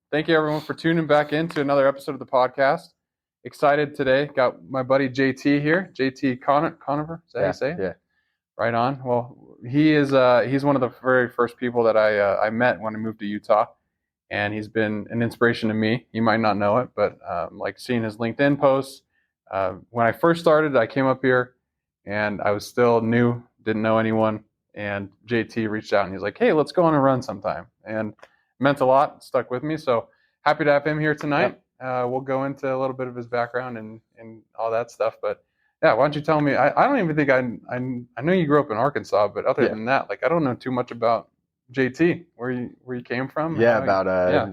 Thank you, everyone, for tuning back in to another episode of the podcast. Excited today. Got my buddy JT here. JT Conover. Is that how you say it? Yeah. Right on. Well, he's one of the very first people that I met when I moved to Utah, and he's been an inspiration to me. You might not know it, but like seeing his LinkedIn posts. When I first started, I came up here, and I was still new, didn't know anyone, and JT reached out and he's like, "Hey, let's go on a run sometime," and meant a lot, stuck with me. So happy to have him here tonight. We'll go into a little bit of his background and all that stuff. But yeah, why don't you tell me? I don't even think I know you grew up in Arkansas, but other than that, like I don't know too much about JT. Where you came from? Yeah, about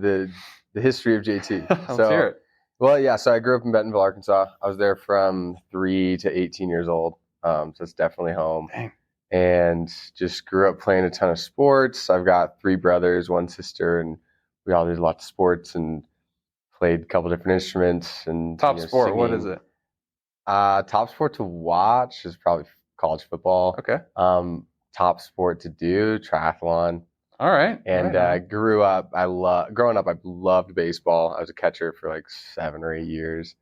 the history of JT. Let's hear it. Well, yeah. So I grew up in Bentonville, Arkansas. I was there from 3 to 18 years old. So it's definitely home. Dang. And just grew up playing a ton of sports. I've got 3 brothers, 1 sister, and we all did lots of sports and played a couple different instruments. And top sport, singing. What is it? Top sport to watch is probably college football. Okay. Top sport to do, triathlon. All right. And growing up, I loved baseball. I was a catcher for like 7 or 8 years.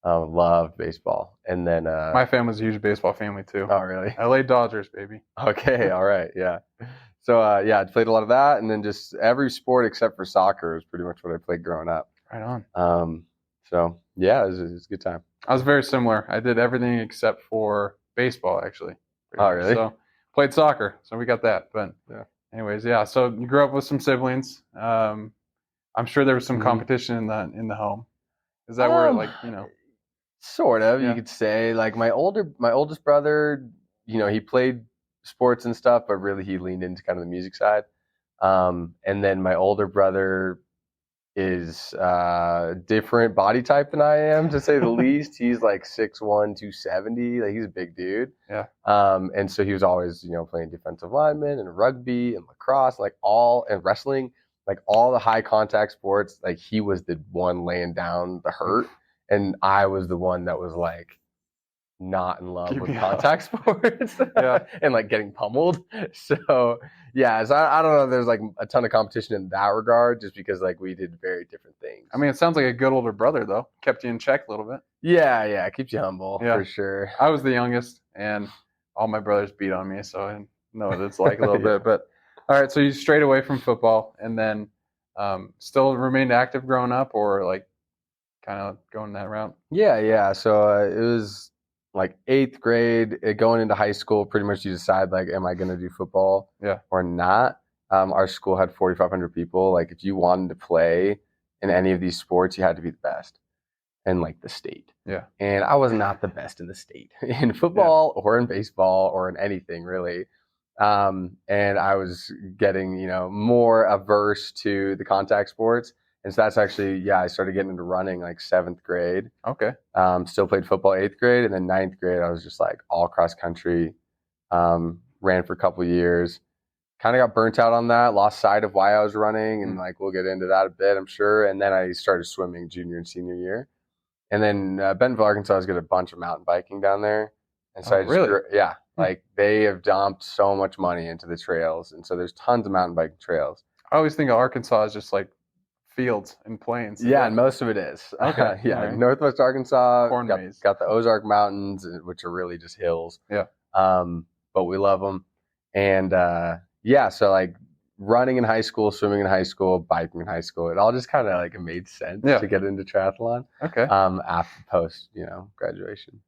Loved baseball. And then my family's a huge baseball family too. Oh, really? LA Dodgers, baby. Okay, all right, yeah. So I played a lot of that, and then just every sport except for soccer was pretty much what I played growing up. Right on. So yeah, it was a good time. I was very similar. I did everything except for baseball, actually. Oh, really? So played soccer, so we got that. But anyways, yeah. So you grew up with some siblings. I'm sure there was some competition in the home. Is that where Sort of, you could say. Like my oldest brother, he played sports and stuff, but really he leaned into kind of the music side. And then my older brother is different body type than I am, to say the least. He's like 6'1", 270. Like he's a big dude. Yeah. And so he was always, playing defensive lineman and rugby and lacrosse, and wrestling, like all the high contact sports. Like he was the one laying down the hurt. And I was the one that was like not in love with contact sports and like getting pummeled. So yeah, so I don't know if there's like a ton of competition in that regard, just because like we did very different things. I mean, it sounds like a good older brother though. Kept you in check a little bit. Yeah, it keeps you humble for sure. I was the youngest and all my brothers beat on me, so I know what it's like a little bit. But all right, so you strayed away from football and then still remained active growing up, or like kind of going that route? Yeah. So it was like 8th grade, going into high school. Pretty much you decide like, am I going to do football or not? Our school had 4,500 people. Like if you wanted to play in any of these sports, you had to be the best in like the state. Yeah. And I was not the best in the state in football or in baseball or in anything really. And I was getting, more averse to the contact sports. And so that's actually, I started getting into running like 7th grade. Okay. Still played football 8th grade. And then 9th grade, I was just like all cross country, ran for a couple of years, kind of got burnt out on that, lost sight of why I was running. And like, we'll get into that a bit, I'm sure. And then I started swimming junior and senior year. And then Bentonville, Arkansas has got a bunch of mountain biking down there. And so like they have dumped so much money into the trails. And so there's tons of mountain biking trails. I always think of Arkansas as just like fields and plains. Yeah, and most of it is. Okay. Right. Northwest Arkansas, Corn-maze. got the Ozark Mountains, which are really just hills. Yeah. But we love them. And so like running in high school, swimming in high school, biking in high school, it all just kind of like made sense to get into triathlon. Okay. After post, graduation.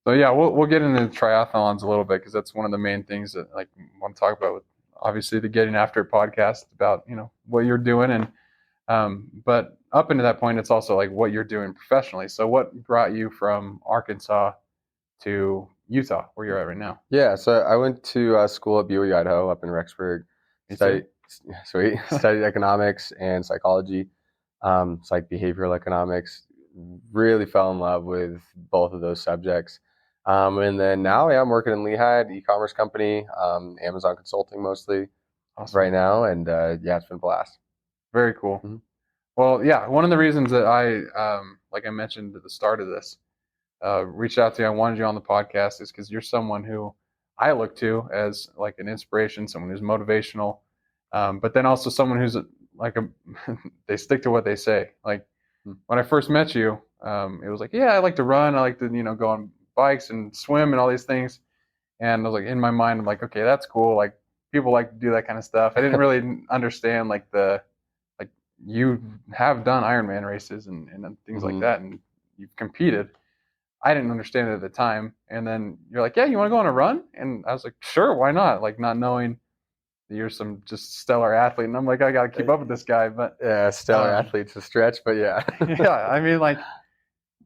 So yeah, we'll get into triathlons a little bit, because that's one of the main things that like I want to talk about with obviously the Getting After It podcast, about what you're doing. And but up into that point, it's also like what you're doing professionally. So what brought you from Arkansas to Utah, where you're at right now? Yeah, so I went to school at BYU, Idaho, up in Rexburg. Studied economics and psychology. It's like behavioral economics. Really fell in love with both of those subjects. And then now, I'm working in Lehigh, an e-commerce company, Amazon consulting mostly right now. And it's been a blast. Very cool. Mm-hmm. Well, yeah, one of the reasons that I, like I mentioned at the start of this, reached out to you, I wanted you on the podcast, is because you're someone who I look to as like an inspiration, someone who's motivational, but then also someone who's they stick to what they say. Like Hmm. when I first met you, it was like, yeah, I like to run. I like to, go on bikes and swim and all these things. And I was like, in my mind, I'm like, okay, that's cool. Like people like to do that kind of stuff. I didn't really understand like like you have done Ironman races and things like Hmm. that, and you've competed. I didn't understand it at the time. And then you're like, yeah, you want to go on a run? And I was like, sure, why not? Like not knowing that you're some just stellar athlete. And I'm like, I got to keep up with this guy. But Yeah, stellar athlete's a stretch, but yeah. yeah, I mean, like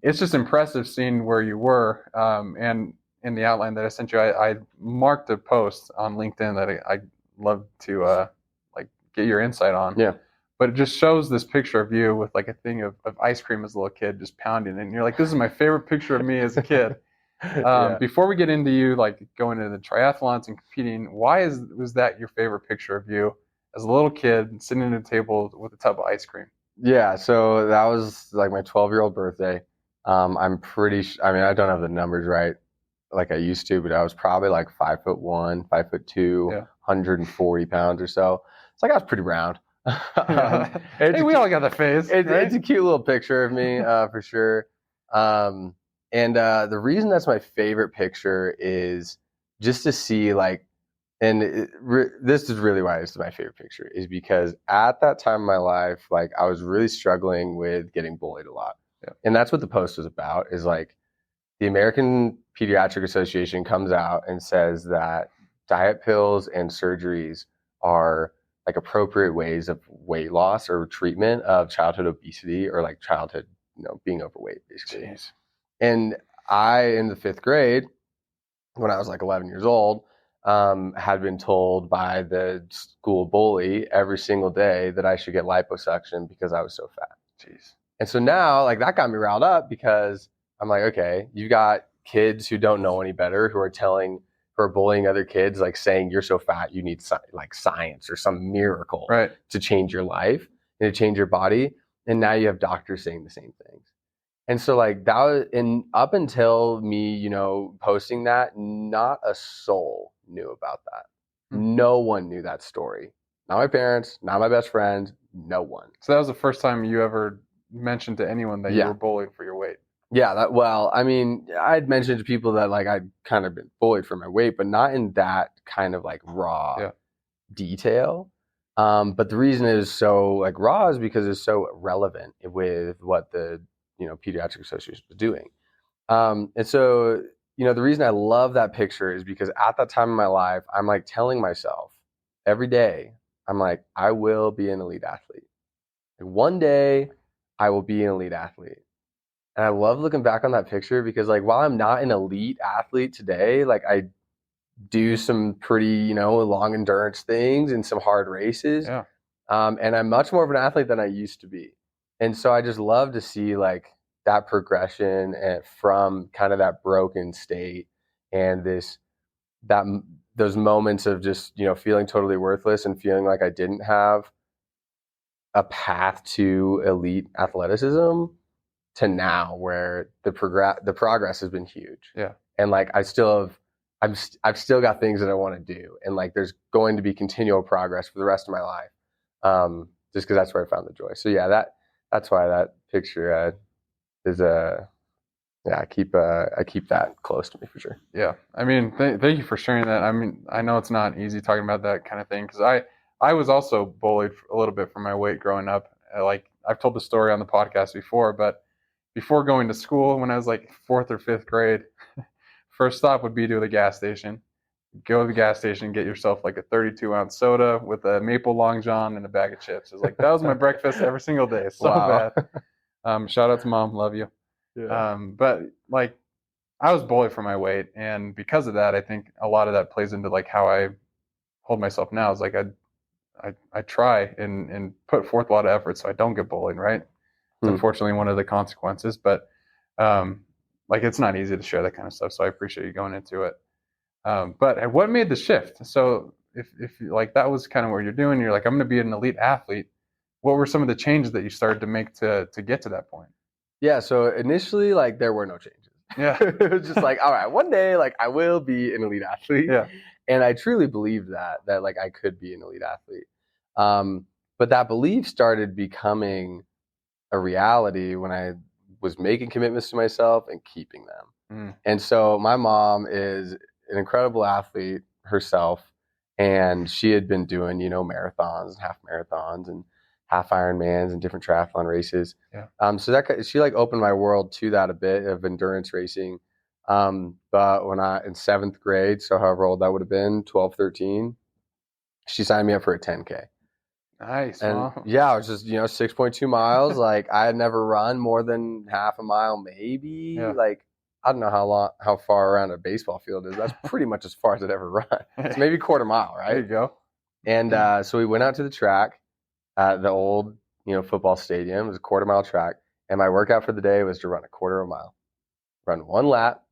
it's just impressive seeing where you were. And in the outline that I sent you, I marked a post on LinkedIn that I love to like get your insight on. Yeah. But it just shows this picture of you with like a thing of ice cream as a little kid, just pounding it. And you're like, this is my favorite picture of me as a kid. Yeah. Before we get into you like going into the triathlons and competing, was that your favorite picture of you as a little kid sitting at a table with a tub of ice cream? Yeah, so that was like my 12-year-old birthday. I'm I mean, I don't have the numbers right like I used to, but I was probably like 5'1", 5'2", Yeah. 140 pounds or so. It's like I was pretty round. Hey, we all got the phase, right? It's a cute little picture of me, for sure. And the reason that's my favorite picture is just to see like, and this is really why it's my favorite picture, is because at that time in my life, like I was really struggling with getting bullied a lot. Yeah. And that's what the post was about, is like the American Pediatric Association comes out and says that diet pills and surgeries are like appropriate ways of weight loss or treatment of childhood obesity or like childhood, being overweight basically. Jeez. And I, in the 5th grade, when I was like 11 years old, had been told by the school bully every single day that I should get liposuction because I was so fat. Jeez. And so now, like, that got me riled up because I'm like, okay, you got kids who don't know any better who are bullying other kids, like saying you're so fat, you need like science or some miracle Right. to change your life and to change your body. And now you have doctors saying the same things. And so like that was, and up until me, posting that, not a soul knew about that. No one knew that story. Not my parents, not my best friend, no one. So that was the first time you ever mentioned to anyone that you were bullied for your weight. Yeah, well, I mean, I'd mentioned to people that like I'd kind of been bullied for my weight, but not in that kind of like raw detail. But the reason it is so like raw is because it's so relevant with what the Pediatric Association was doing. And so, the reason I love that picture is because at that time in my life, I'm like telling myself every day, I'm like, I will be an elite athlete. Like, one day I will be an elite athlete. And I love looking back on that picture because like, while I'm not an elite athlete today, like I do some pretty, long endurance things and some hard races. Yeah. And I'm much more of an athlete than I used to be. And so I just love to see like that progression and from kind of that broken state and those moments of just, feeling totally worthless and feeling like I didn't have a path to elite athleticism to now where the progress has been huge. Yeah. And like I've still got things that I want to do. And like there's going to be continual progress for the rest of my life. Just because that's where I found the joy. So yeah, that's why that picture is I keep that close to me for sure. Yeah, I mean, thank you for sharing that. I mean, I know it's not easy talking about that kind of thing because I was also bullied a little bit for my weight growing up. Like I've told the story on the podcast before, but before going to school, when I was like 4th or 5th grade, first stop would be to the gas station. Go to the gas station, get yourself like a 32-ounce soda with a maple long john and a bag of chips. It was like that was my breakfast every single day. So Wow. bad. Shout out to mom, love you. Yeah. But like I was bullied for my weight, and because of that, I think a lot of that plays into like how I hold myself now. Is like I try and put forth a lot of effort so I don't get bullied. Right? It's unfortunately one of the consequences, but like it's not easy to share that kind of stuff. So I appreciate you going into it. But what made the shift? So if like that was kind of what you're doing, you're like I'm going to be an elite athlete. What were some of the changes that you started to make to get to that point? Yeah. So initially, like there were no changes. Yeah. It was just like, all right, one day, like I will be an elite athlete. Yeah. And I truly believed that like I could be an elite athlete. But that belief started becoming a reality when I was making commitments to myself and keeping them. And so my mom is an incredible athlete herself, and she had been doing, marathons and half marathons and half Ironmans and different triathlon races. Yeah. So that she like opened my world to that a bit of endurance racing. But when in 7th grade, so however old that would have been, 12, 13, she signed me up for a 10K. Nice. And Wow. yeah, it was just, 6.2 miles. Like I had never run more than half a mile, maybe. Yeah. Like I don't know how far around a baseball field is. That's pretty much as far as I'd ever run. So maybe quarter mile, right? There you go. And so we went out to the track at the old, football stadium. It was a quarter mile track. And my workout for the day was to run a quarter of a mile, run one lap,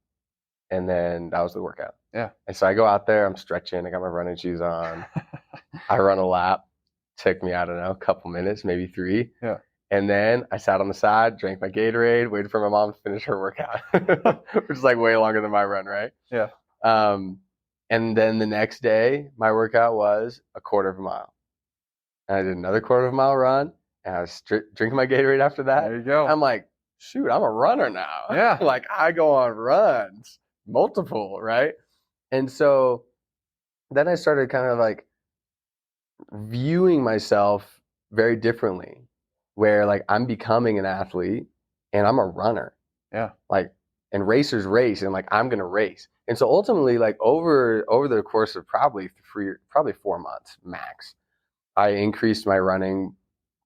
and then that was the workout. Yeah. And so I go out there, I'm stretching, I got my running shoes on, I run a lap. Took me, I don't know, a couple minutes, maybe 3. Yeah. And then I sat on the side, drank my Gatorade, waited for my mom to finish her workout, which is like way longer than my run, right? Yeah. And then the next day, my workout was a quarter of a mile. And I did another quarter of a mile run, and I was drinking my Gatorade after that. There you go. I'm like, shoot, I'm a runner now. Yeah. Like I go on runs, multiple, right? And so then I started kind of like viewing myself very differently, where like I'm becoming an athlete and I'm a runner. Yeah. Like, and racers race, and like I'm gonna race. And so ultimately, like over the course of probably 4 months max, I increased my running.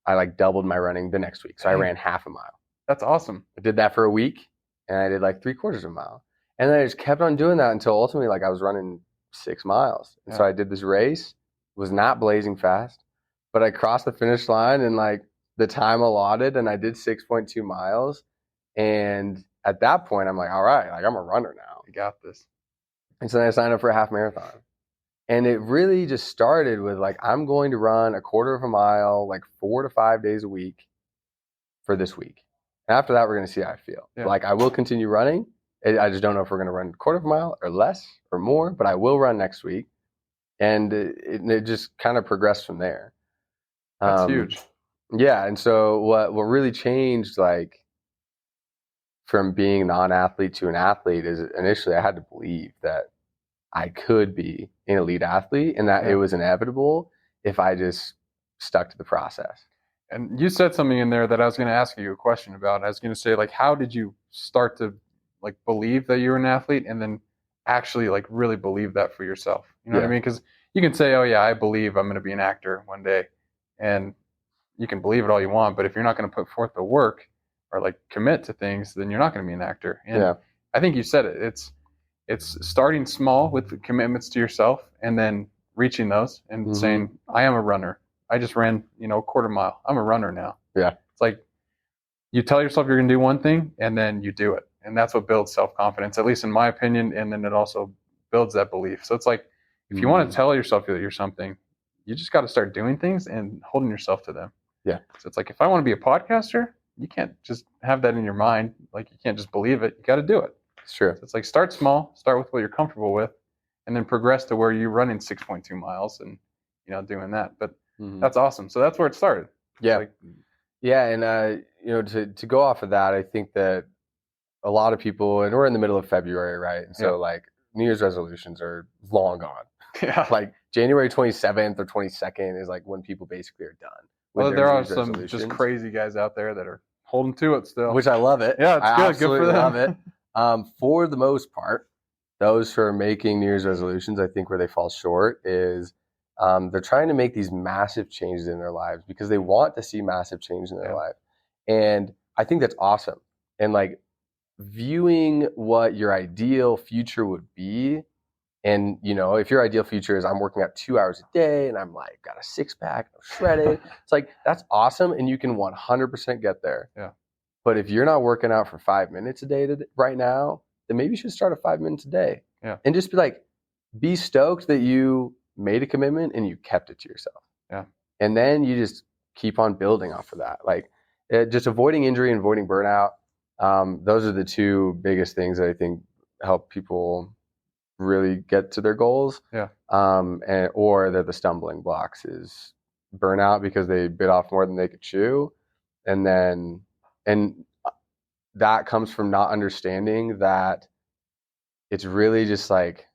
I like doubled my running the next week. So I ran half a mile. That's awesome. I did that for a week, and I did like 3/4 of a mile. And then I just kept on doing that until ultimately like I was running 6 miles. And so I did this race, was not blazing fast, but I crossed the finish line in like the time allotted, and I did 6.2 miles. And at that point, I'm like, all right, like I'm a runner now. You got this. And so then I signed up for a half marathon. And it really just started with like, I'm going to run a quarter of a mile, like 4 to 5 days a week for this week. And after that, we're going to see how I feel. Yeah. Like I will continue running. I just don't know if we're going to run a quarter of a mile or less or more, but I will run next week. And it just kind of progressed from there. That's huge. Yeah. And so what really changed, like from being a non-athlete to an athlete, is initially I had to believe that I could be an elite athlete and that it was inevitable if I just stuck to the process. And you said something in there that I was going to ask you a question about. I was going to say, like, how did you start to like believe that you were an athlete and then actually like really believe that for yourself? You know what I mean? Because you can say, oh yeah, I believe I'm going to be an actor one day, and you can believe it all you want, but if you're not going to put forth the work or like commit to things, then you're not going to be an actor. And I think you said it. It's starting small with the commitments to yourself and then reaching those and saying, I am a runner. I just ran, a quarter mile. I'm a runner now. Yeah. It's like you tell yourself you're going to do one thing and then you do it. And that's what builds self-confidence, at least in my opinion. And then it also builds that belief. So it's like, if you want to tell yourself that you're something, you just got to start doing things and holding yourself to them. Yeah. So it's like, if I want to be a podcaster, you can't just have that in your mind. Like you can't just believe it. You got to do it. It's true. So it's like, start small, start with what you're comfortable with, and then progress to where you're running 6.2 miles and, doing that. But that's awesome. So that's where it started. Yeah. And, to go off of that, I think that a lot of people, and we're in the middle of February, right? And so like New Year's resolutions are long gone. Yeah. Like January 27th or 22nd is like when people basically are done. Well, there are some just crazy guys out there that are holding to it still. Which I love it. Yeah, it's good for them. Love it. For the most part, those who are making New Year's resolutions, I think where they fall short is they're trying to make these massive changes in their lives because they want to see massive change in their life. And I think that's awesome. And like viewing what your ideal future would be. And, if your ideal future is I'm working out 2 hours a day and I'm like, got a 6-pack, I'm shredded. It's like, that's awesome. And you can 100% get there. Yeah. But if you're not working out for 5 minutes a day right now, then maybe you should start at 5 minutes a day. Yeah. And just be stoked that you made a commitment and you kept it to yourself. Yeah. And then you just keep on building off of that. Like just avoiding injury and avoiding burnout. Those are the two biggest things that I think help people really get to their goals. Yeah. Or that the stumbling blocks is burn out because they bit off more than they could chew. And that comes from not understanding that it's really just like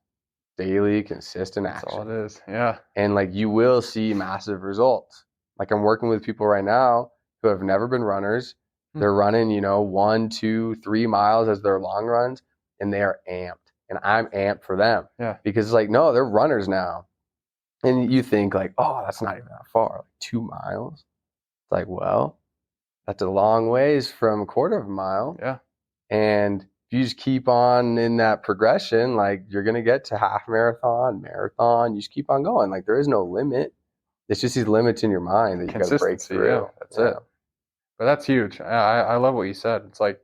daily, consistent That's all action. it is. Yeah. And like you will see massive results. Like I'm working with people right now who have never been runners. They're running, 1, 2, 3 miles as their long runs, and they are amped. And I'm amped for them. Yeah. Because it's like, no, they're runners now. And you think like, oh, that's not even that far, like 2 miles. It's like, well, that's a long ways from a quarter of a mile. Yeah. And if you just keep on in that progression, like you're going to get to half marathon, you just keep on going. Like there is no limit. It's just these limits in your mind that you got to break through. Yeah, that's it. But that's huge. I love what you said. It's like,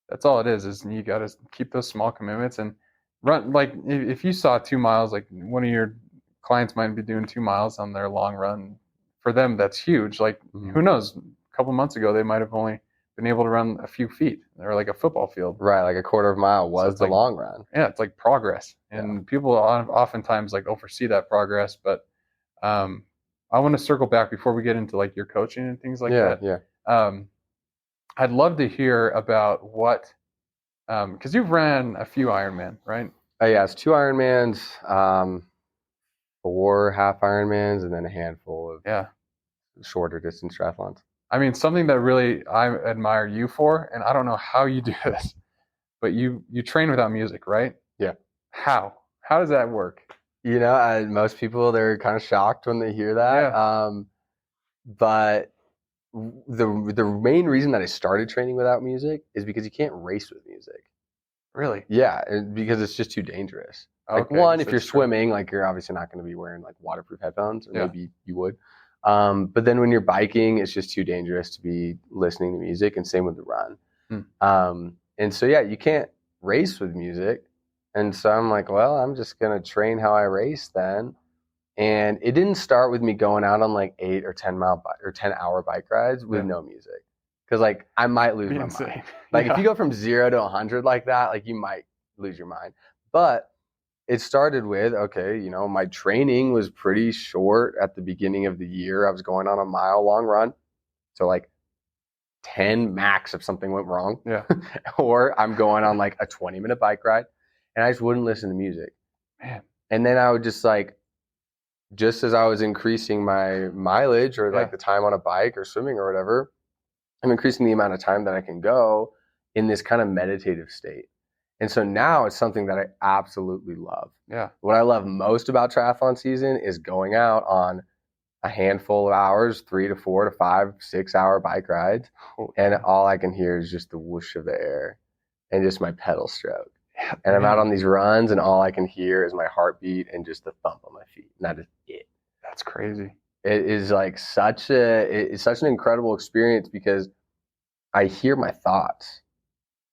that's all it is you got to keep those small commitments and run. Like if you saw 2 miles, like one of your clients might be doing 2 miles on their long run. For them, that's huge. Like who knows? A couple months ago, they might have only been able to run a few feet or like a football field. Right, like a quarter of a mile was the like, long run. Yeah, it's like progress. And people oftentimes like oversee that progress. But I want to circle back before we get into like your coaching and things like that. Yeah. I'd love to hear about what, because you've ran a few Ironman, right? Yeah, it's 2 Ironmans, 4 half Ironmans, and then a handful of shorter distance triathlons. I mean, something that really I admire you for, and I don't know how you do this, but you train without music, right? Yeah. How? How does that work? Most people, they're kind of shocked when they hear that. Yeah. But the main reason that I started training without music is because you can't race with music. Really? Yeah, because it's just too dangerous. Like one, if you're swimming, like you're obviously not going to be wearing like waterproof headphones, or maybe you would. But then when you're biking, it's just too dangerous to be listening to music, and same with the run. And so you can't race with music. And so I'm like, well, I'm just going to train how I race then. And it didn't start with me going out on like 8 or 10 hour bike rides with no music. Cause like I might lose my mind. Like if you go from 0 to 100 like that, like you might lose your mind. But it started with, okay, my training was pretty short at the beginning of the year. I was going on a mile-long run. So like 10 max if something went wrong. Yeah. Or I'm going on like a 20-minute bike ride, and I just wouldn't listen to music. Man. And then I would just as I was increasing my mileage or like the time on a bike or swimming or whatever, I'm increasing the amount of time that I can go in this kind of meditative state. And so now it's something that I absolutely love. Yeah. What I love most about triathlon season is going out on a handful of hours, 3 to 4 to 5, 6 hour bike rides. And all I can hear is just the whoosh of the air and just my pedal stroke. Yeah, and I'm out on these runs and all I can hear is my heartbeat and just the thump on my feet. And that is it. That's crazy. It is like it's such an incredible experience because I hear my thoughts.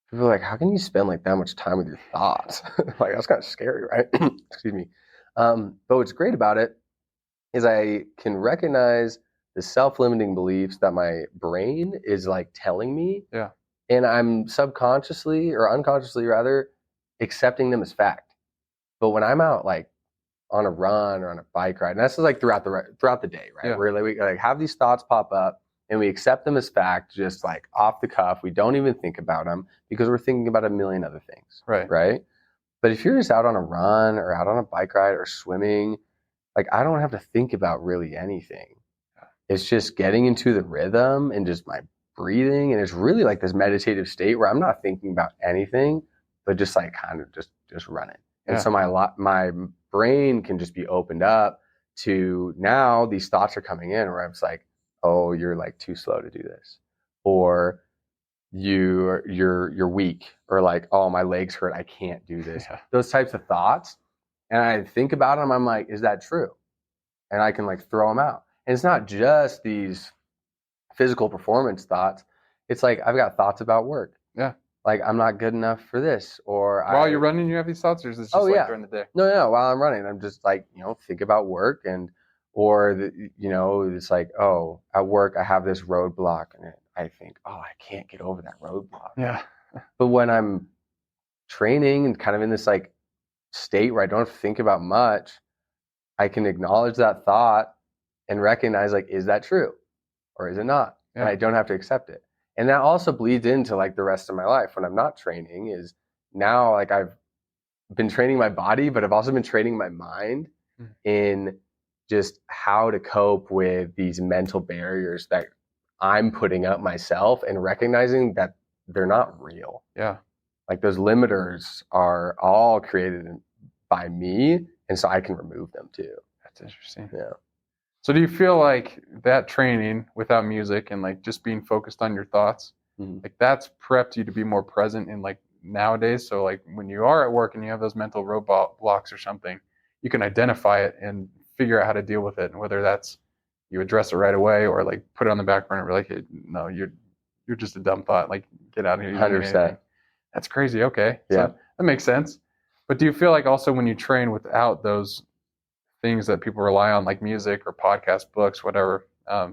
People are like, how can you spend like that much time with your thoughts? Like that's kind of scary, right? Excuse me. But what's great about it is I can recognize the self-limiting beliefs that my brain is like telling me. Yeah. And I'm subconsciously or unconsciously rather accepting them as fact. But when I'm out like on a run or on a bike ride, and that's just like throughout the day, right? Yeah. Where like, we like have these thoughts pop up and we accept them as fact, just like off the cuff. We don't even think about them because we're thinking about a million other things. Right. But if you're just out on a run or out on a bike ride or swimming, like I don't have to think about really anything. It's just getting into the rhythm and just my breathing. And it's really like this meditative state where I'm not thinking about anything, but just like kind of just running. And so my brain can just be opened up to now these thoughts are coming in where I'm like, oh, you're like too slow to do this. Or you're weak, or like, oh, my legs hurt, I can't do this. Those types of thoughts. And I think about them, I'm like, is that true? And I can like throw them out. And it's not just these physical performance thoughts. It's like I've got thoughts about work. Yeah. Like I'm not good enough for this, or while you're running, you have these thoughts, or is this just like during the day? No. While I'm running, I'm just like, think about work it's like, oh, at work I have this roadblock, and I think, oh, I can't get over that roadblock. Yeah. But when I'm training and kind of in this like state where I don't have to think about much, I can acknowledge that thought and recognize like, is that true or is it not? And I don't have to accept it. And that also bleeds into like the rest of my life when I'm not training. Is now like I've been training my body, but I've also been training my mind in just how to cope with these mental barriers that I'm putting up myself, and recognizing that they're not real. Yeah. Like those limiters are all created by me, and so I can remove them too. That's interesting. Yeah. So do you feel like that training without music and like just being focused on your thoughts, like that's prepped you to be more present in like nowadays? So like when you are at work and you have those mental roadblocks blocks or something, you can identify it and figure out how to deal with it. And whether that's you address it right away or like put it on the back burner, like, hey, no, you're just a dumb thought. Like get out of here. You don't need 100%. anything. That's crazy. Okay. Yeah. So that makes sense. But do you feel like also when you train without those things that people rely on, like music or podcast, books, whatever,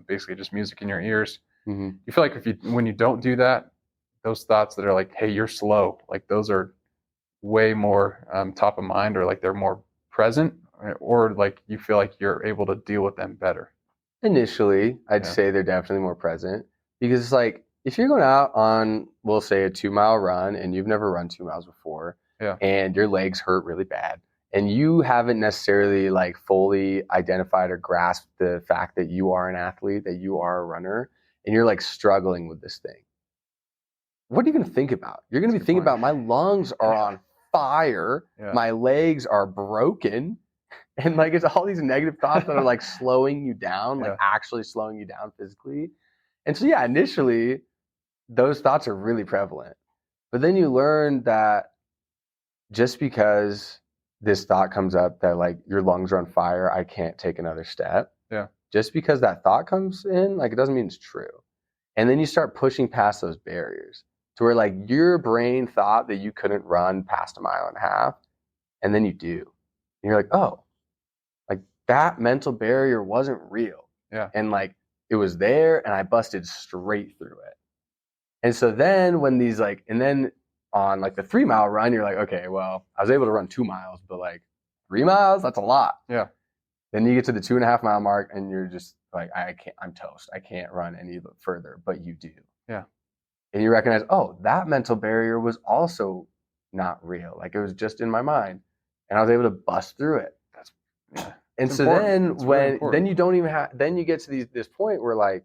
basically just music in your ears, you feel like when you don't do that, those thoughts that are like, hey, you're slow, like those are way more top of mind, or like they're more present, or like you feel like you're able to deal with them better? Initially, I'd say they're definitely more present, because it's like if you're going out on, we'll say, a 2-mile run and you've never run 2 miles before, and your legs hurt really bad, and you haven't necessarily like fully identified or grasped the fact that you are an athlete, that you are a runner, and you're like struggling with this thing, what are you going to think about? You're going to be thinking about, my lungs are on fire, my legs are broken, and like it's all these negative thoughts that are like slowing you down, like actually slowing you down physically. And so initially those thoughts are really prevalent. But then you learn that just because this thought comes up that like your lungs are on fire, I can't take another step. Just because that thought comes in, like it doesn't mean it's true. And then you start pushing past those barriers to where like your brain thought that you couldn't run past 1.5 miles, and then you do. And you're like, oh, like that mental barrier wasn't real. And like it was there and I busted straight through it. And so then when these like, and then on like the 3-mile run, you're like, okay, well, I was able to run 2 miles, but like 3 miles, that's a lot. Then you get to the 2.5 mile mark and you're just like, I can't, I'm toast. I can't run any further, but you do. And you recognize, oh, that mental barrier was also not real. Like it was just in my mind, and I was able to bust through it. And so then then you don't even have, then you get to this point where like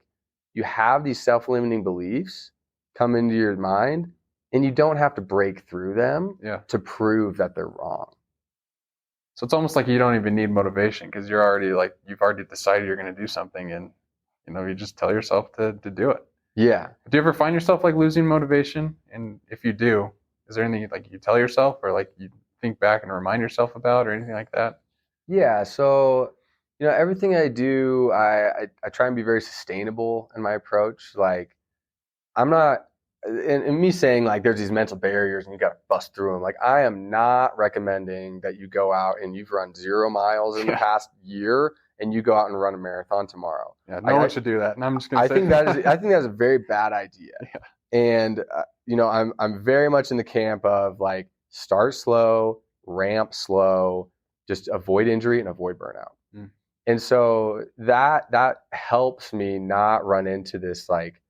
you have these self-limiting beliefs come into your mind, and you don't have to break through them to prove that they're wrong. So it's almost like you don't even need motivation, because you're already like, you've already decided you're going to do something, and you just tell yourself to do it. Do you ever find yourself like losing motivation? And if you do, is there anything like you tell yourself, or like you think back and remind yourself about, or anything like that? So everything I do, I try and be very sustainable in my approach. Like I'm not, and me saying like there's these mental barriers and you got to bust through them. Like I am not recommending that you go out and you've run 0 miles in the past year and you go out and run a marathon tomorrow. No one should do that. And I'm just going to say, I think that's a very bad idea. And I'm very much in the camp of like start slow, ramp slow, just avoid injury and avoid burnout. And so that helps me not run into this like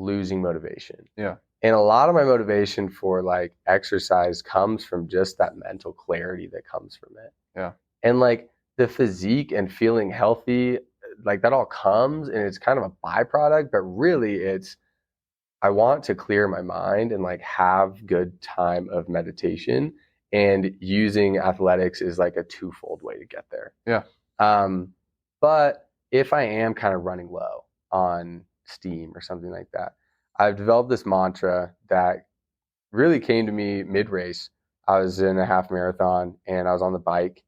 losing motivation. And a lot of my motivation for like exercise comes from just that mental clarity that comes from it. And like the physique and feeling healthy, like that all comes, and it's kind of a byproduct, but really it's, I want to clear my mind and like have good time of meditation, and using athletics is like a twofold way to get there. But if I am kind of running low on steam or something like that, I've developed this mantra that really came to me mid-race. I was in a half marathon and I was on the bike.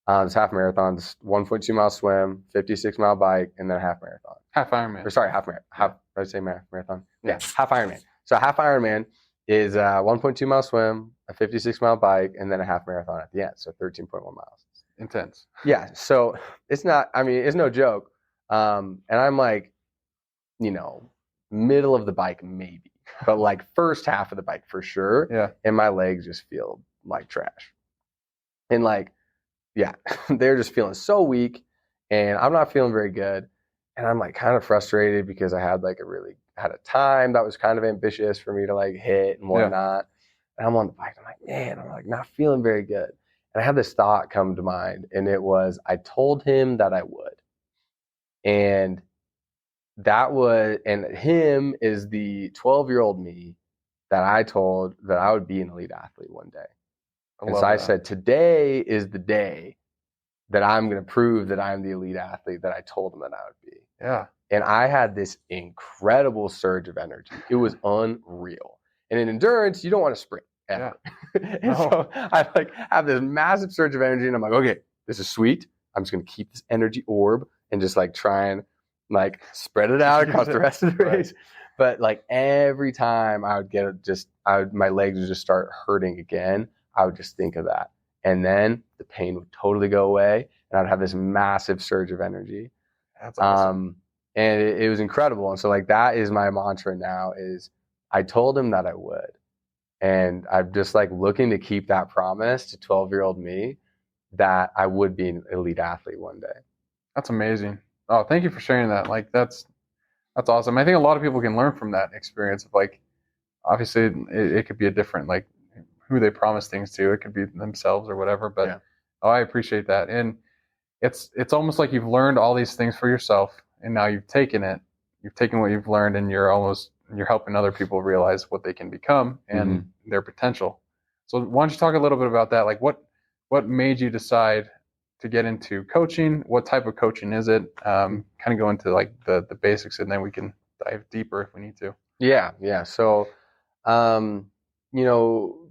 This half marathon, 1.2 mile swim, 56 mile bike, and then a half marathon. Half Ironman. Or sorry, half marathon. Did I say marathon? Yeah, half Ironman. So half Ironman is 1.2 mile swim, a 56 mile bike, and then a half marathon at the end. So 13.1 miles. Intense. So it's not, I mean, it's no joke. And I'm like, middle of the bike maybe, but like first half of the bike for sure. And my legs just feel like trash. And like, they're just feeling so weak. and I'm not feeling very good. And I'm like kind of frustrated because I had like had a time that was kind of ambitious for me to like hit and Yeah. whatnot. And I'm on the bike. I'm like, man, I'm like not feeling very good. And I had this thought come to mind, and it was I told him that I would. And and him is the 12-year-old me that I told that I would be an elite athlete one day. I And so love I that. said, today is the day that I'm going to prove that I'm the elite athlete that I told him that I would be. Yeah. And I had this incredible surge of energy. It was unreal. And in endurance, you don't want to sprint ever. Yeah. And so I like have this massive surge of energy, and I'm like, okay, this is sweet. I'm just going to keep this energy orb and just like try and like spread it out across the rest of the race. Right. But like every time I would my legs would just start hurting again. I would just think of that. And then the pain would totally go away, and I'd have this massive surge of energy. That's awesome. And it was incredible. And so like that is my mantra now is I told him that I would. And I'm just like looking to keep that promise to 12-year-old me that I would be an elite athlete one day. That's amazing. Oh, thank you for sharing that. Like that's awesome. I think a lot of people can learn from that experience of like, obviously it could be a different, like who they promise things to. It could be themselves or whatever, but yeah. Oh, I appreciate that. And it's almost like you've learned all these things for yourself, and now you've taken what you've learned, and you're helping other people realize what they can become and their potential. So why don't you talk a little bit about that? Like what made you decide to get into coaching? What type of coaching is it? Kind of go into like the basics, and then we can dive deeper if we need to. Yeah. So,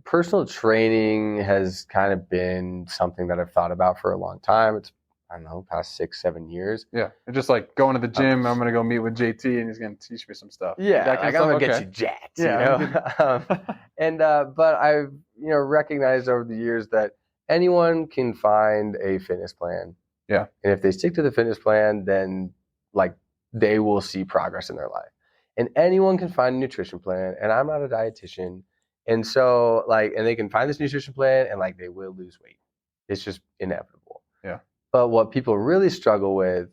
personal training has kind of been something that I've thought about for a long time. It's, I don't know, past 6-7 years. Yeah. It's just like going to the gym. I'm going to go meet with JT and he's going to teach me some stuff. Yeah. Like I'm going to get you jacked, but I've, recognized over the years that anyone can find a fitness plan. Yeah. And if they stick to the fitness plan, then like they will see progress in their life. And anyone can find a nutrition plan, and I'm not a dietitian. And so and they can find this nutrition plan and like they will lose weight. It's just inevitable. Yeah. But what people really struggle with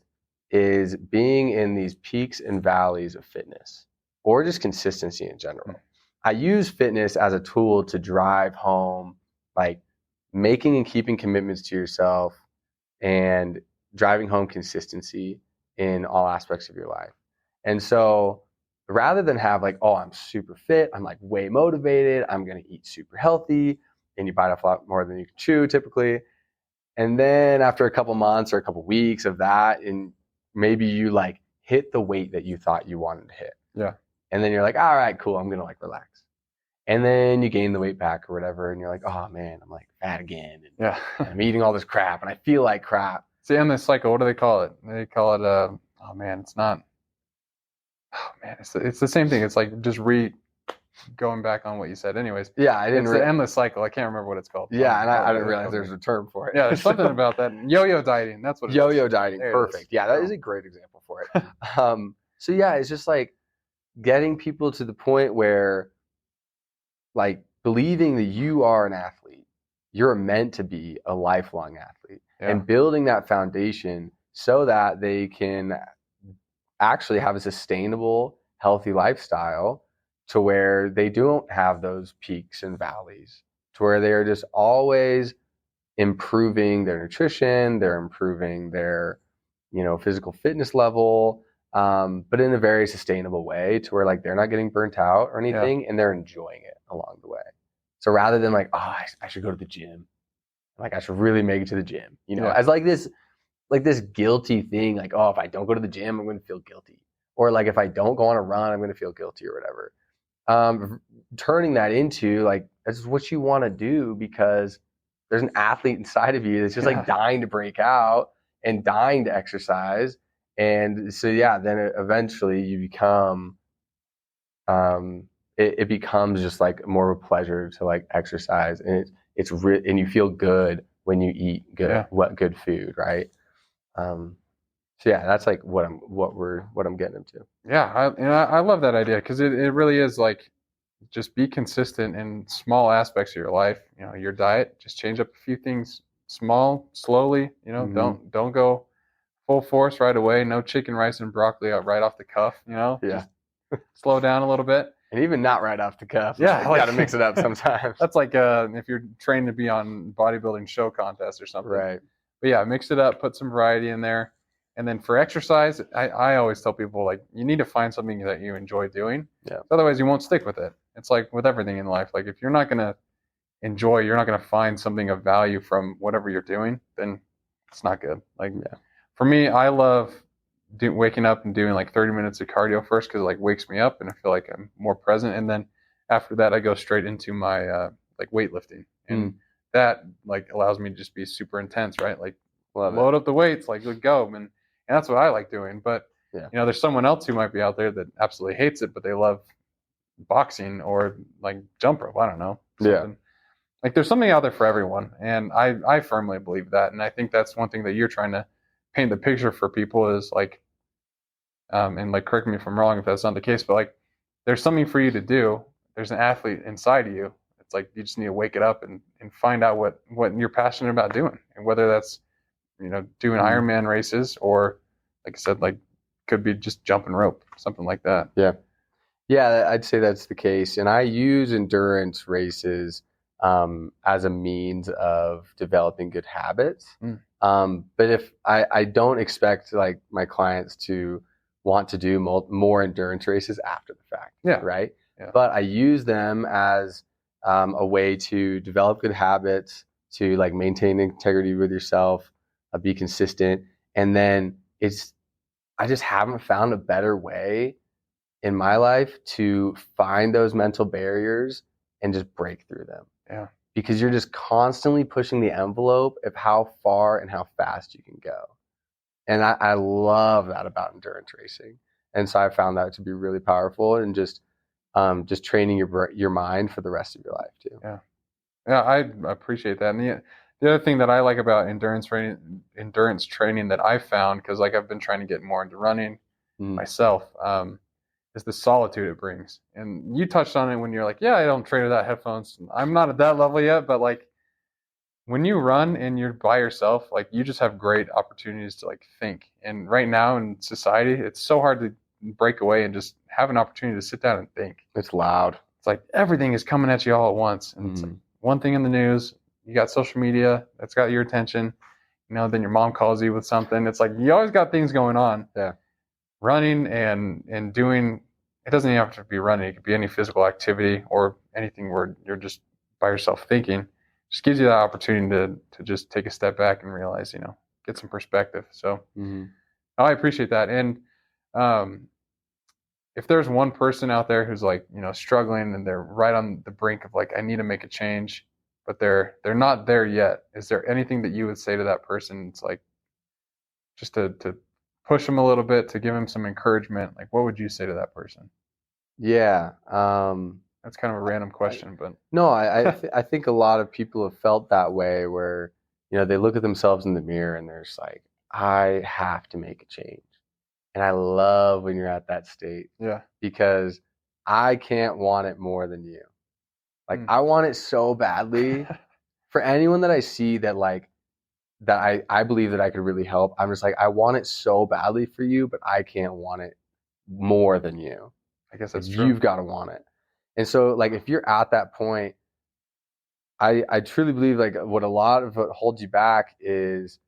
is being in these peaks and valleys of fitness or just consistency in general. I use fitness as a tool to drive home, like making and keeping commitments to yourself and driving home consistency in all aspects of your life. And so rather than have like, oh, I'm super fit, I'm like way motivated, I'm going to eat super healthy, and you bite off a lot more than you can chew typically. And then after a couple months or a couple weeks of that, and maybe you like hit the weight that you thought you wanted to hit. Yeah. And then you're like, all right, cool, I'm going to like relax. And then you gain the weight back or whatever, and you're like, oh man, I'm like fat again. And I'm eating all this crap, and I feel like crap. See, in this cycle, what do they call it? They call it, oh man, it's not. Oh man, it's the same thing. It's like just going back on what you said. Anyways, yeah, it's the endless cycle. I can't remember what it's called. Yeah, and I didn't realize there's a term for it. Yeah, there's something about that. Yo-yo dieting. That's what it is. Yo-yo dieting. Perfect. Yeah, that is a great example for it. So yeah, it's just like getting people to the point where like believing that you are an athlete, you're meant to be a lifelong athlete, and building that foundation so that they can actually have a sustainable, healthy lifestyle to where they don't have those peaks and valleys, to where they are just always improving their nutrition, they're improving their, physical fitness level, but in a very sustainable way to where like they're not getting burnt out or anything, and they're enjoying it along the way. So rather than like, oh, I should go to the gym, like I should really make it to the gym, as like this guilty thing, like, oh, if I don't go to the gym, I'm going to feel guilty. Or like, if I don't go on a run, I'm going to feel guilty or whatever. Turning that into like, this is what you want to do because there's an athlete inside of you that's just like dying to break out and dying to exercise. And so, then eventually you become, it becomes just like more of a pleasure to like exercise, and and you feel good when you eat good food. Right. So that's like what I'm getting into. Yeah, I love that idea because it really is like just be consistent in small aspects of your life. Your diet, just change up a few things, slowly. Don't go full force right away. No chicken, rice, and broccoli out right off the cuff. Yeah. Just slow down a little bit. And even not right off the cuff. Yeah, Got to mix it up sometimes. That's like if you're trained to be on bodybuilding show contests or something. Right. But yeah, mix it up, put some variety in there. And then for exercise, I always tell people, like, you need to find something that you enjoy doing. Yeah. Otherwise, you won't stick with it. It's like with everything in life. Like, if you're not going to enjoy, you're not going to find something of value from whatever you're doing, then it's not good. Like, for me, I love waking up and doing like 30 minutes of cardio first, because it like wakes me up and I feel like I'm more present. And then after that, I go straight into my like weightlifting. And that like allows me to just be super intense, right? Like, load up the weights, like, go. And that's what I like doing. But there's someone else who might be out there that absolutely hates it, but they love boxing or like jump rope. I don't know. Something. Like, there's something out there for everyone. And I firmly believe that. And I think that's one thing that you're trying to paint the picture for people is like, and like, correct me if I'm wrong if that's not the case, but like, there's something for you to do. There's an athlete inside of you. It's like, you just need to wake it up and find out what you're passionate about doing. And whether that's, doing Ironman races, or like I said, like, could be just jumping rope, something like that. Yeah, I'd say that's the case. And I use endurance races as a means of developing good habits. But if I don't expect like my clients to want to do more endurance races after the fact, right? Yeah. But I use them as a way to develop good habits, to like maintain integrity with yourself, be consistent. And then I just haven't found a better way in my life to find those mental barriers and just break through them. Yeah. Because you're just constantly pushing the envelope of how far and how fast you can go. And I love that about endurance racing. And so I found that to be really powerful, and just training your mind for the rest of your life too. Yeah, I appreciate that. And the other thing that I like about endurance training that I found, because like I've been trying to get more into running myself, is the solitude it brings. And you touched on it when you're like, yeah, I don't train without headphones. I'm not at that level yet, but like, when you run and you're by yourself, like, you just have great opportunities to like think. And right now in society, it's so hard to break away and just have an opportunity to sit down and think. It's loud. It's like everything is coming at you all at once. And it's like one thing in the news, you got social media that's got your attention, then your mom calls you with something. It's like, you always got things going on. Yeah. Running and doing, it doesn't even have to be running. It could be any physical activity or anything where you're just by yourself thinking. Just gives you that opportunity to just take a step back and realize, get some perspective. So I appreciate that. And if there's one person out there who's like, struggling and they're right on the brink of like, I need to make a change, but they're not there yet, is there anything that you would say to that person? It's like, just to push them a little bit, to give them some encouragement. Like, what would you say to that person? Yeah. That's kind of a random question, but no, I think a lot of people have felt that way, where they look at themselves in the mirror and they're just like, I have to make a change. And I love when you're at that state, because I can't want it more than you. Like, I want it so badly. For anyone that I see that like that I believe that I could really help, I'm just like, I want it so badly for you, but I can't want it more than you. I guess that's true. You've got to want it. And so, like, if you're at that point, I truly believe like what holds you back is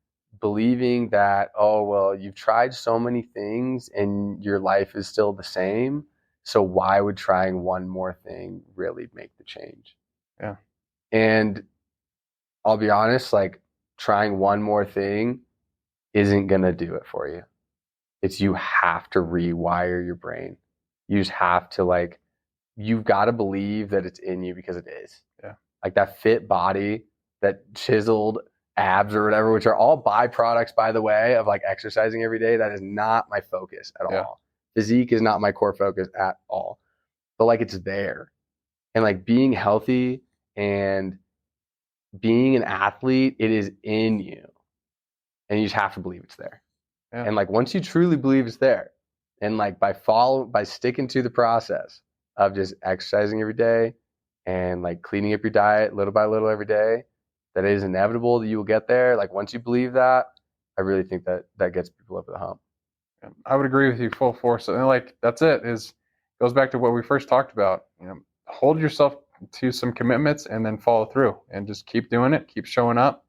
believing that, oh, well, you've tried so many things and your life is still the same. So why would trying one more thing really make the change? Yeah. And I'll be honest, like, trying one more thing isn't going to do it for you. You have to rewire your brain. You just have to like, you've got to believe that it's in you, because it is. Yeah. Like that fit body, that chiseled abs or whatever, which are all byproducts, by the way, of like exercising every day. That is not my focus at all. Physique is not my core focus at all. But like, it's there. And like, being healthy and being an athlete, it is in you. And you just have to believe it's there. Yeah. And like, once you truly believe it's there, and like by sticking to the process of just exercising every day and like cleaning up your diet little by little every day, that it is inevitable that you will get there. Like, once you believe that, I really think that gets people over the hump. I would agree with you full force. And like that's it. Is goes back to what we first talked about. Hold yourself to some commitments and then follow through and just keep doing it, keep showing up,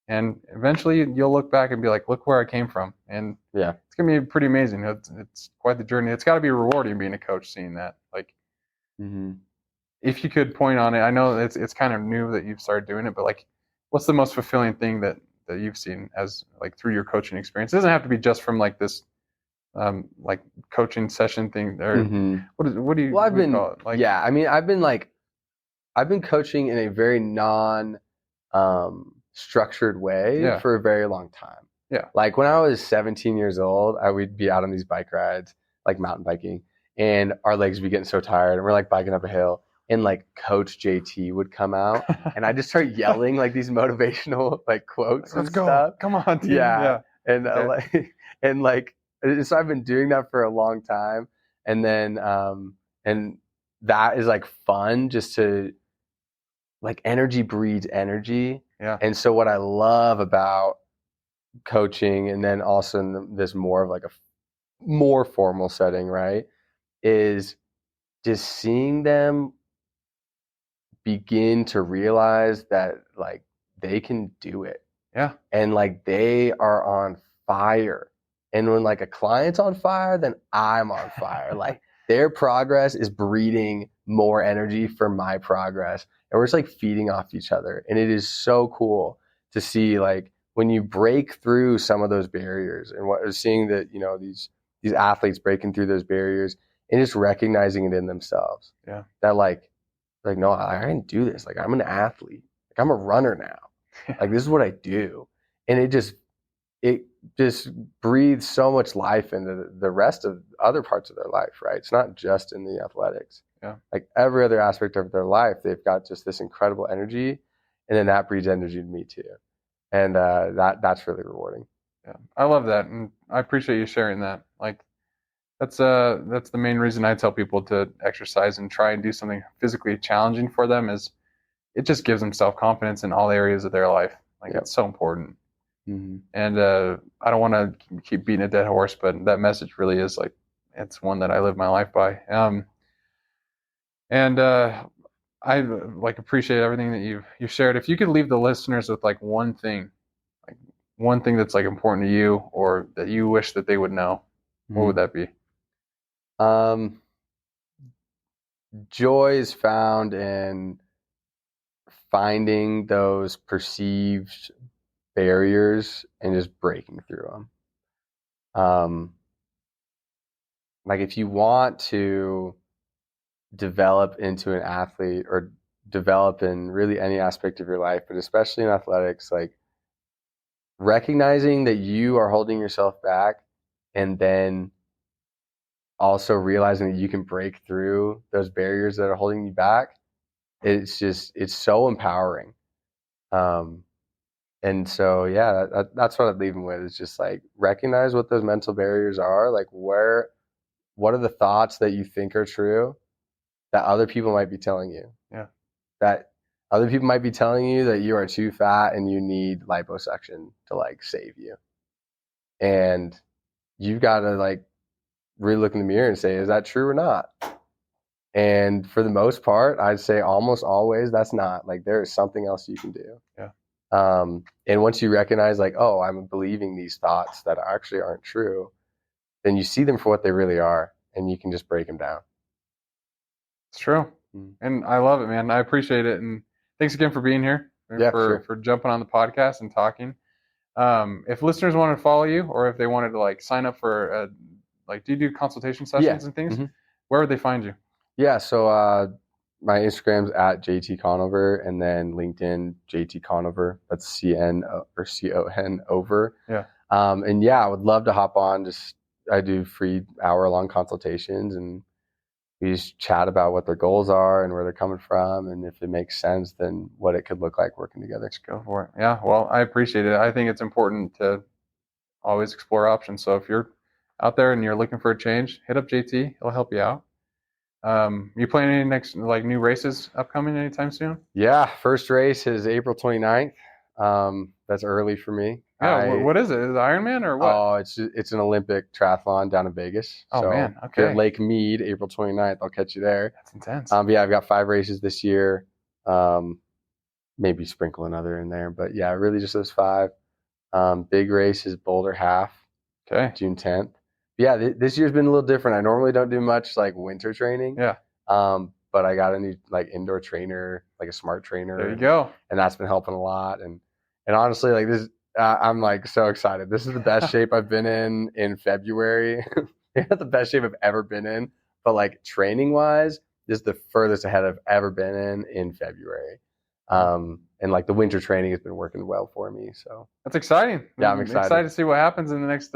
and eventually you'll look back and be like, look where I came from. And Yeah. it's gonna be pretty amazing. It's quite the journey. It's got to be rewarding being a coach, seeing that. Like, if you could point on it, I know it's kind of new that you've started doing it, but like, what's the most fulfilling thing that you've seen as like through your coaching experience? It doesn't have to be just from like this like coaching session thing, or what do you, Well, what do you call it? Like, yeah, I mean, I've been coaching in a very structured way for a very long time. Yeah. Like when I was 17 years old, I would be out on these bike rides, like mountain biking, and our legs would be getting so tired, and we're like biking up a hill, and like Coach JT would come out, and I just start yelling like these motivational like quotes and stuff. Come on, team. Yeah. And and like so I've been doing that for a long time, and then and that is like fun, just to like energy breeds energy. Yeah. And so what I love about coaching, and then also in this more of like a more formal setting, right, is just seeing them begin to realize that like they can do it. Yeah. And like they are on fire. And when like a client's on fire, then I'm on fire. Like their progress is breeding more energy for my progress. And we're just like feeding off each other. And it is so cool to see like when you break through some of those barriers, and what seeing that, these athletes breaking through those barriers and just recognizing it in themselves. Yeah. That like, no, I didn't do this. Like I'm an athlete. Like I'm a runner now. Like this is what I do. And it just breathes so much life into the rest of other parts of their life, right? It's not just in the athletics. Yeah. Like every other aspect of their life, they've got just this incredible energy, and then that breeds energy to me too. And that's really rewarding. Yeah. I love that, and I appreciate you sharing that. Like that's the main reason I tell people to exercise and try and do something physically challenging for them, is it just gives them self-confidence in all areas of their life. Like it's so important. And I don't want to keep beating a dead horse, but that message really is like, it's one that I live my life by. And I like appreciate everything that you've shared. If you could leave the listeners with like one thing that's like important to you, or that you wish that they would know, what would that be? Joy is found in finding those perceived barriers and just breaking through them. Like if you want to develop into an athlete, or develop in really any aspect of your life, but especially in athletics, like recognizing that you are holding yourself back, and then also realizing that you can break through those barriers that are holding you back, it's so empowering. And so, yeah, that's what I'd leave them with, is just like recognize what those mental barriers are. Like what are the thoughts that you think are true that other people might be telling you? Yeah. That other people might be telling you that you are too fat and you need liposuction to like save you. And you've got to like really look in the mirror and say, is that true or not? And for the most part, I'd say almost always that's not. Like there is something else you can do. Yeah. And once you recognize like, oh, I'm believing these thoughts that actually aren't true, then you see them for what they really are, and you can just break them down. It's true. And I love it, man. I appreciate it. And thanks again for being here, for jumping on the podcast and talking. If listeners want to follow you, or if they wanted to like sign up for like, do you do consultation sessions and things? Where would they find you? Yeah. So my Instagram's at JT Conover, and then LinkedIn JT Conover. That's CN or CON over. Yeah. And yeah, I would love to hop on. I do free hour-long consultations, and we just chat about what their goals are and where they're coming from, and if it makes sense, then what it could look like working together. Let's go for it. Yeah. Well, I appreciate it. I think it's important to always explore options. So if you're out there and you're looking for a change, hit up JT. He'll help you out. You planning any next like new races upcoming anytime soon? Yeah, first race is April 29th. That's early for me. Yeah. What is it? Is it Ironman or what? Oh, it's an Olympic triathlon down in Vegas. Oh So man. if you're at Okay. Lake Mead, April 29th, I'll catch you there. That's intense. But yeah, I've got 5 races this year. Maybe sprinkle another in there, but yeah, really just those 5. Big race is Boulder Half, Okay. June 10th. Yeah, this year's been a little different. I normally don't do much like winter training. Yeah. But I got a new like indoor trainer, like a smart trainer, There you go. and that's been helping a lot. And honestly, like this, I'm like so excited. This is the best shape I've been in February. Not the best shape I've ever been in, but like training wise, this is the furthest ahead I've ever been in February. And like the winter training has been working well for me. So That's exciting. yeah, I'm excited. Excited to see what happens in the next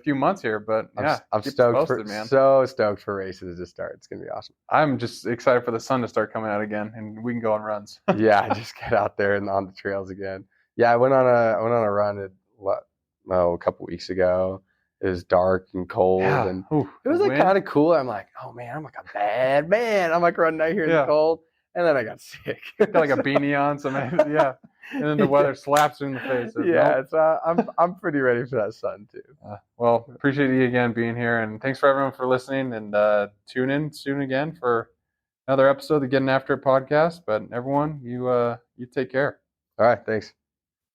few months here. But yeah, I'm keep us stoked posted, man. so stoked for races to start. It's gonna be awesome. I'm just excited for the sun to start coming out again, and we can go on runs. Yeah, just get out there and on the trails again. Yeah, I went on a run a couple weeks ago. It was dark and cold, Yeah. and Ooh, it was like kind of cool. I'm like, oh man, I'm like a bad man. I'm like running out here in the cold, and then I got sick. Got like a beanie on, yeah, and then the weather slaps you in the face. Yeah, so I'm pretty ready for that sun too. Well, appreciate you again being here, and thanks for everyone for listening. And tune in soon again for another episode of the Getting After It podcast. But everyone, you take care. All right, thanks.